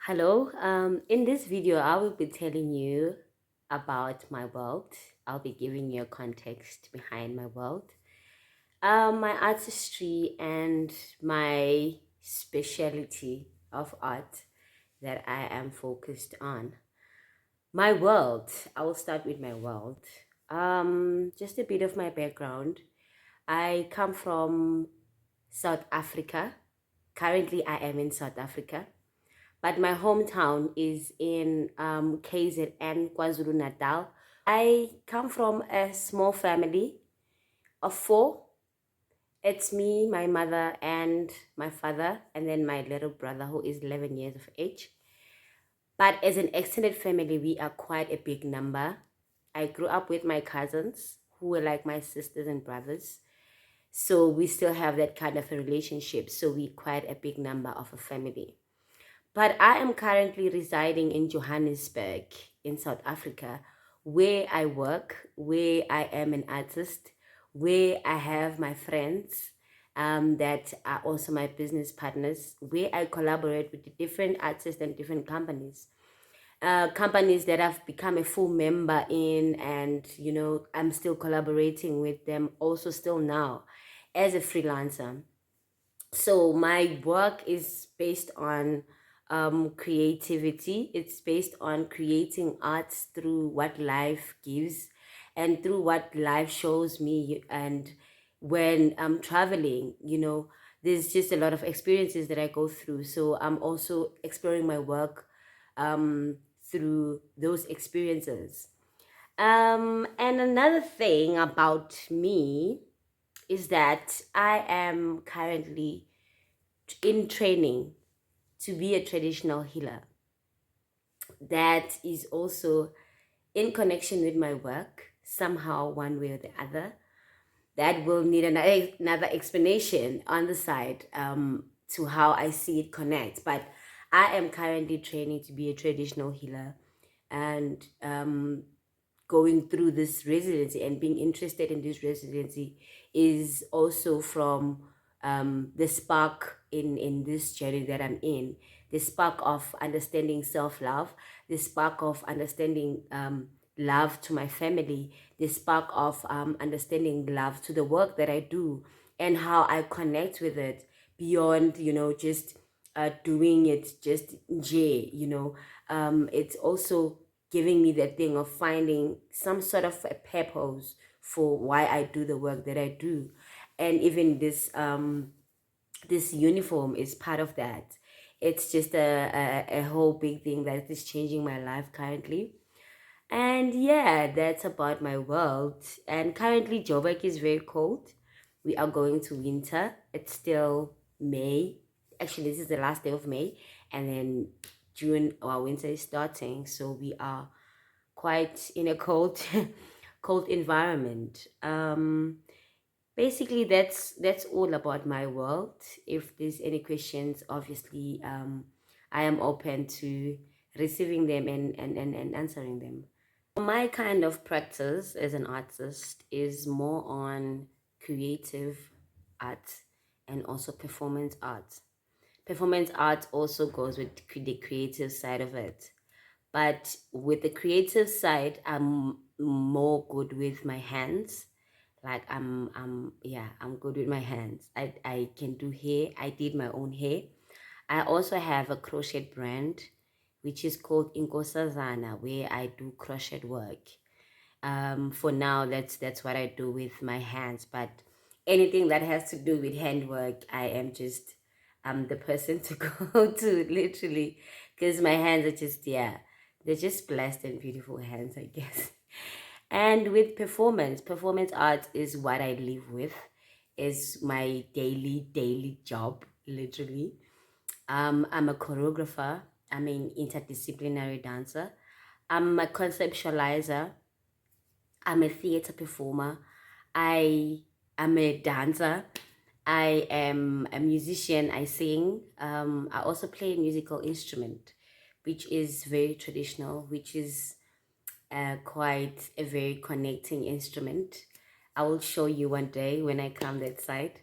Hello, in this video, I will be telling you about my world. I'll be giving you a context behind my world, my artistry, and my specialty of art that I am focused on. My world, I will start with my world. Just a bit of my background. I come from South Africa. Currently, I am in South Africa, but my hometown is in KZN, KwaZulu Natal. I come from a small family of four. It's me, my mother, and my father, and then my little brother who is 11 years of age. But as an extended family, we are quite a big number. I grew up with my cousins who were like my sisters and brothers. So we still have that kind of a relationship. So we quite a big number of a family. But I am currently residing in Johannesburg in South Africa, where I work, where I am an artist, where I have my friends that are also my business partners, where I collaborate with the different artists and different companies. Companies that I've become a full member in, and I'm still collaborating with them also still now as a freelancer. So my work is based on creativity. It's based on creating arts through what life gives and through what life shows me. And when I'm traveling, there's just a lot of experiences that I go through. So I'm also exploring my work through those experiences. And another thing about me is that I am currently in training to be a traditional healer. That is also in connection with my work, somehow, one way or the other. That will need another explanation on the side to how I see it connect. But I am currently training to be a traditional healer, and going through this residency and being interested in this residency is also from the spark in this journey that I'm in, the spark of understanding self-love, the spark of understanding love to my family, the spark of understanding love to the work that I do, and how I connect with it beyond just doing it just it's also giving me that thing of finding some sort of a purpose for why I do the work that I do. And even this uniform is part of that. It's just a whole big thing that is changing my life currently. And yeah, that's about my world. And currently Joburg is very cold. We are going to winter. It's still May. Actually, this is the last day of May, and then June our winter is starting. So we are quite in a cold cold environment. Basically that's all about my world. If there's any questions, obviously I am open to receiving them and answering them. My kind of practice as an artist is more on creative art and also performance art. Performance art also goes with the creative side of it. But with the creative side, I'm more good with my hands. Like I'm good with my hands. I can do hair. I did my own hair. I also have a crochet brand which is called Inkosazana, where I do crochet work. For now, that's what I do with my hands. But anything that has to do with handwork, I'm the person to go to, literally, because my hands are just, yeah, they're just blessed and beautiful hands, I guess. And with performance art is what I live with, is my daily job, literally. I'm a choreographer. I'm an interdisciplinary dancer. I'm a conceptualizer. I'm a theater performer. I am a dancer. I am a musician. I sing. I also play a musical instrument, which is very traditional, which is quite a very connecting instrument. I will show you one day when I come that side.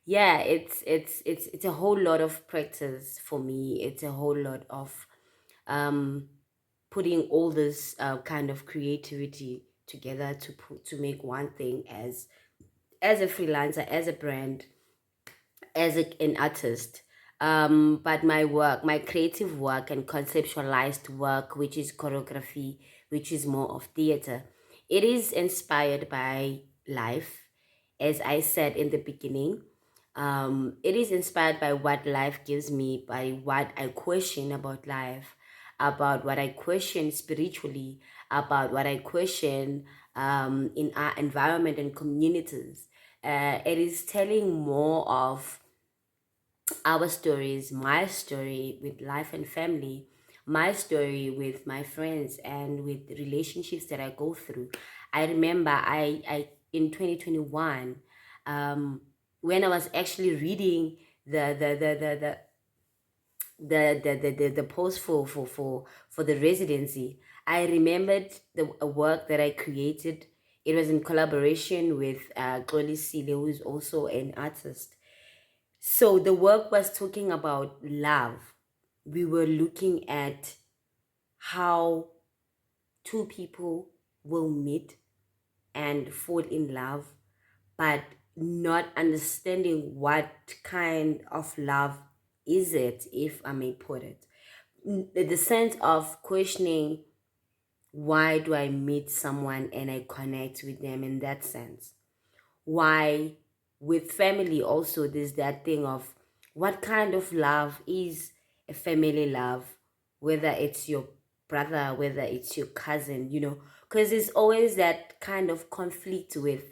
Yeah, it's a whole lot of practice for me. It's a whole lot of putting all this kind of creativity together to make one thing as a freelancer, as a brand, as an artist. But my work, my creative work and conceptualized work, which is choreography, which is more of theater, it is inspired by life. As I said in the beginning, it is inspired by what life gives me, by what I question about life, about what I question spiritually, about what I question in our environment and communities. It is telling more of our stories, my story with life and family, my story with my friends and with the relationships that I go through. I remember I in 2021, when I was actually reading the post for the residency, I remembered the a work that I created. It was in collaboration with Xoli Sile, who is also an artist. So the work was talking about love. We were looking at how two people will meet and fall in love, but not understanding what kind of love is it, if I may put it. The sense of questioning, why do I meet someone and I connect with them in that sense? Why with family also there's that thing of what kind of love is a family love, whether it's your brother, whether it's your cousin, because there's always that kind of conflict with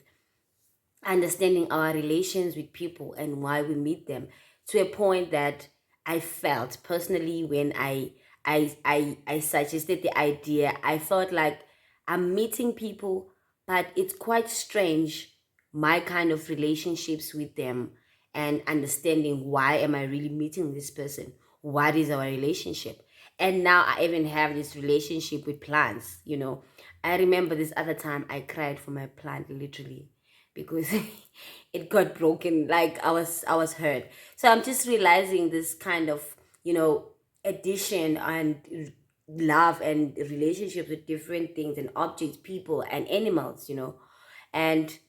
understanding our relations with people and why we meet them, to a point that I felt personally when I suggested the idea. I felt like I'm meeting people, but it's quite strange my kind of relationships with them, and understanding why am I really meeting this person, what is our relationship. And now I even have this relationship with plants. I remember this other time I cried for my plant, literally, because it got broken. Like I was hurt. So I'm just realizing this kind of you know addition and love and relationships with different things and objects, people and animals. And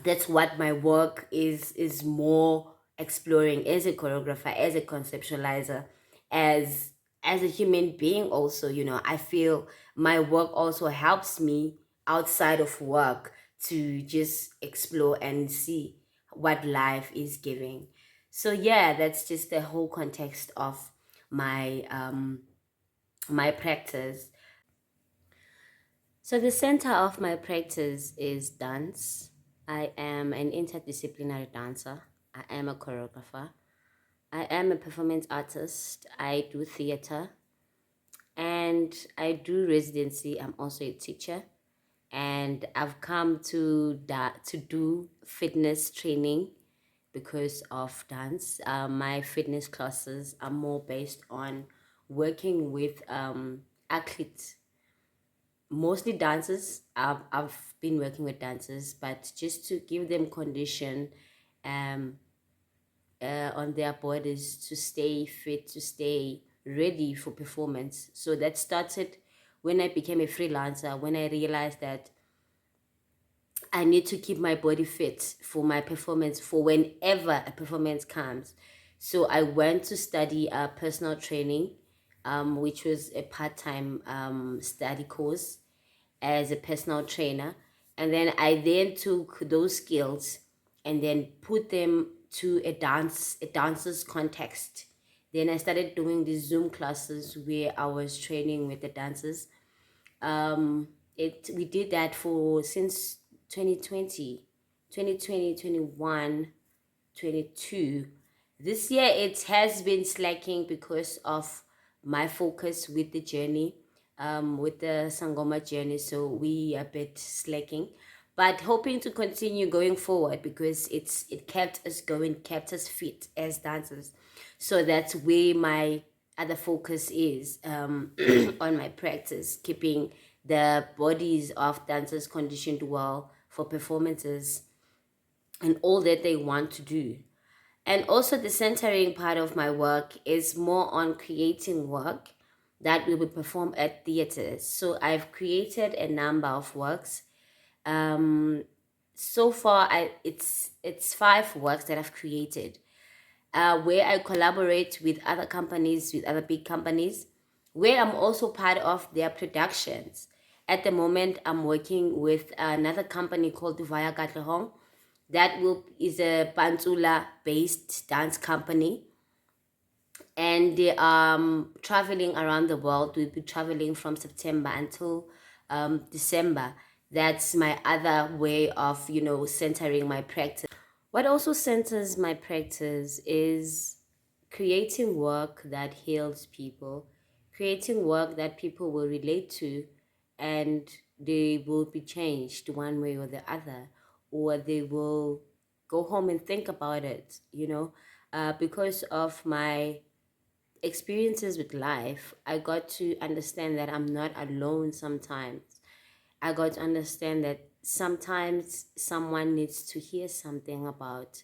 that's what my work is more exploring, as a choreographer, as a conceptualizer, as as a human being also. I feel my work also helps me outside of work to just explore and see what life is giving. So yeah, that's just the whole context of my practice. So the center of my practice is dance. I am an interdisciplinary dancer. I am a choreographer. I am a performance artist. I do theater and I do residency. I'm also a teacher, and I've come to that to do fitness training because of dance. My fitness classes are more based on working with athletes, mostly dancers. I've been working with dancers, but just to give them condition um on their bodies to stay fit, to stay ready for performance. So that started when I became a freelancer, when I realized that I need to keep my body fit for my performance, for whenever a performance comes. So I went to study personal training, which was a part-time study course as a personal trainer. And then I then took those skills and then put them to a dancer's context. Then I started doing these Zoom classes where I was training with the dancers. We did that for since 2020, 2020, 21, 22. This year it has been slacking because of my focus with the journey, with the Sangoma journey. So we are a bit slacking, but hoping to continue going forward because it kept us going, kept us fit as dancers. So that's where my other focus is, on my practice, keeping the bodies of dancers conditioned well for performances and all that they want to do. And also, the centering part of my work is more on creating work, that will be performed at theaters. So I've created a number of works. Um, so far, it's 5 works that I've created, where I collaborate with other companies, with other big companies, where I'm also part of their productions. At the moment, I'm working with another company called Vaya Katlehong. That will is a Pantsula based dance company, and they are traveling around the world. We'll be traveling from September until December. That's my other way of, centering my practice. What also centers my practice is creating work that heals people, creating work that people will relate to, and they will be changed one way or the other, or they will go home and think about it, because of my experiences with life. I got to understand that I'm not alone sometimes. I got to understand that sometimes someone needs to hear something about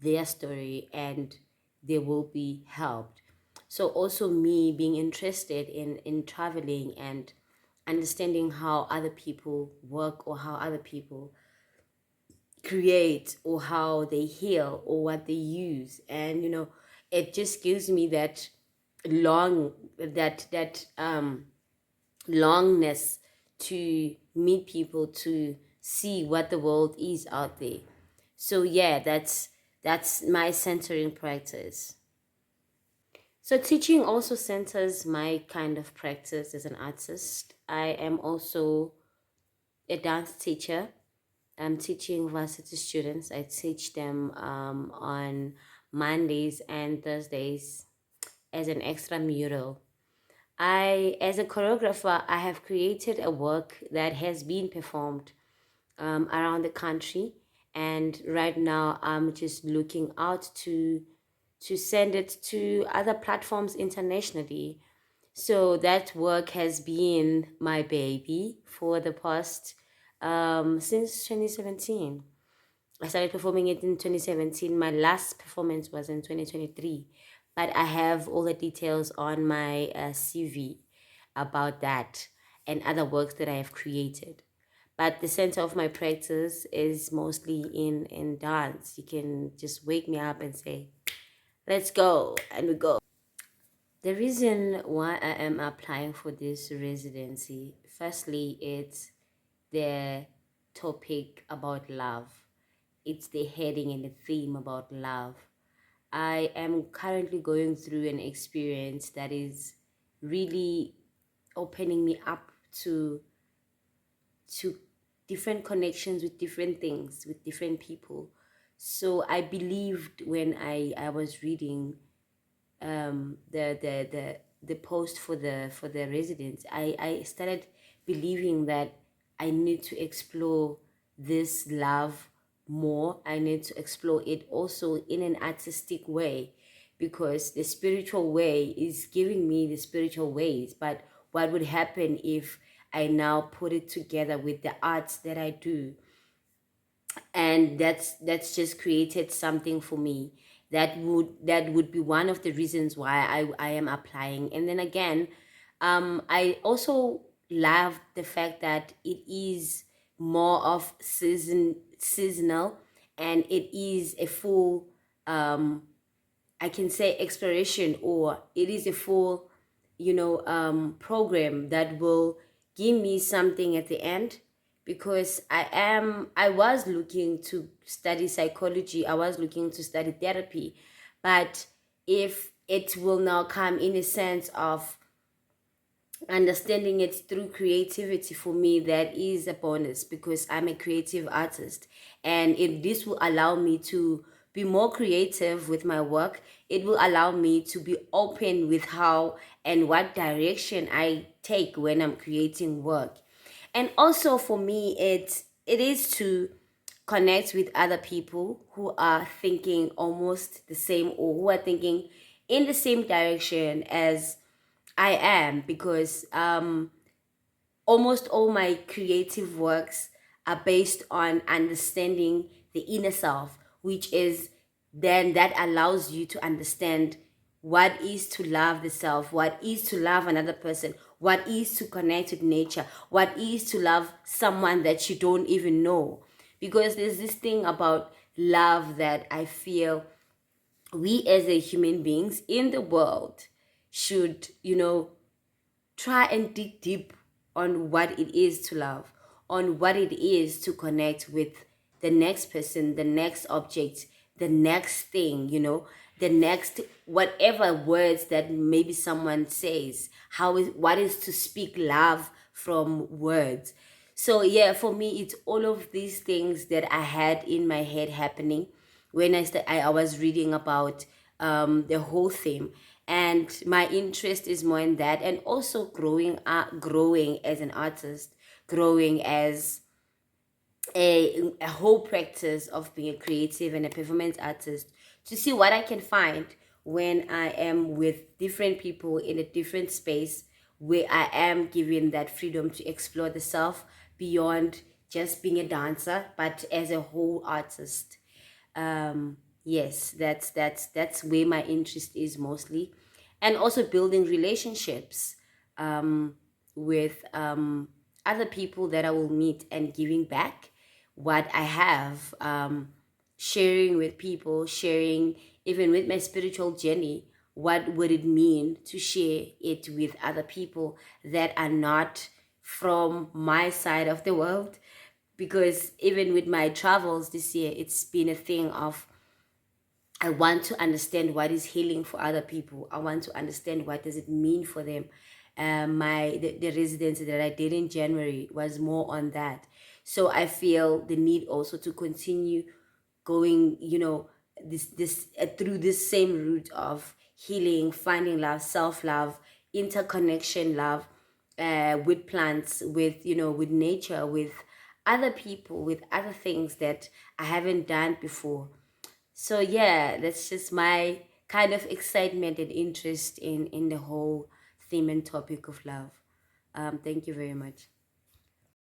their story and they will be helped. So also me being interested in traveling and understanding how other people work, or how other people create, or how they heal, or what they use. And it just gives me that long that longness to meet people, to see what the world is out there. So yeah, that's my centering practice. So teaching also centers my kind of practice as an artist. I am also a dance teacher. I'm teaching varsity students. I teach them on Mondays and Thursdays as an extramural. As a choreographer, I have created a work that has been performed around the country, and right now I'm just looking out to send it to other platforms internationally. So that work has been my baby for the past since 2017. I started performing it in 2017. My last performance was in 2023, but I have all the details on my CV about that and other works that I have created. But the center of my practice is mostly in dance. You can just wake me up and say, "Let's go," and we go. The reason why I am applying for this residency, firstly, it's the topic about love. It's the heading and the theme about love. I am currently going through an experience that is really opening me up to different connections with different things, with different people. So I believed when I was reading the post for the residents, I started believing that I need to explore this love more. I need to explore it also in an artistic way, because the spiritual way is giving me the spiritual ways. But what would happen if I now put it together with the arts that I do? And that's just created something for me that would be one of the reasons why I am applying. And then again, I also love the fact that it is more of seasonal, and it is a full, I can say, exploration, or it is a full, program that will give me something at the end. Because I was looking to study psychology, I was looking to study therapy, but if it will now come in a sense of understanding it through creativity, for me that is a bonus, because I'm a creative artist. And if this will allow me to be more creative with my work, it will allow me to be open with how and what direction I take when I'm creating work. And also for me, it is to connect with other people who are thinking almost the same, or who are thinking in the same direction as I am. Because almost all my creative works are based on understanding the inner self, which is then that allows you to understand what is to love the self, what is to love another person, what is to connect with nature, what is to love someone that you don't even know. Because there's this thing about love that I feel we as a human beings in the world should, try and dig deep on what it is to love, on what it is to connect with the next person, the next object, the next thing, the next whatever words that maybe someone says. What is to speak love from words? So yeah, for me, it's all of these things that I had in my head happening when I was reading about the whole theme, and my interest is more in that, and also growing as an artist, growing as a whole practice of being a creative and a performance artist, to see what I can find when I am with different people in a different space where I am given that freedom to explore the self beyond just being a dancer, but as a whole artist. Yes, that's where my interest is mostly, and also building relationships with other people that I will meet, and giving back what I have, sharing with people, sharing even with my spiritual journey. What would it mean to share it with other people that are not from my side of the world? Because even with my travels this year, it's been a thing of, I want to understand what is healing for other people. I want to understand what does it mean for them. The residency that I did in January was more on that. So I feel the need also to continue going, this through this same route of healing, finding love, self-love, interconnection love, with plants, with, with nature, with other people, with other things that I haven't done before. So yeah, that's just my kind of excitement and interest in the whole theme and topic of love. Thank you very much.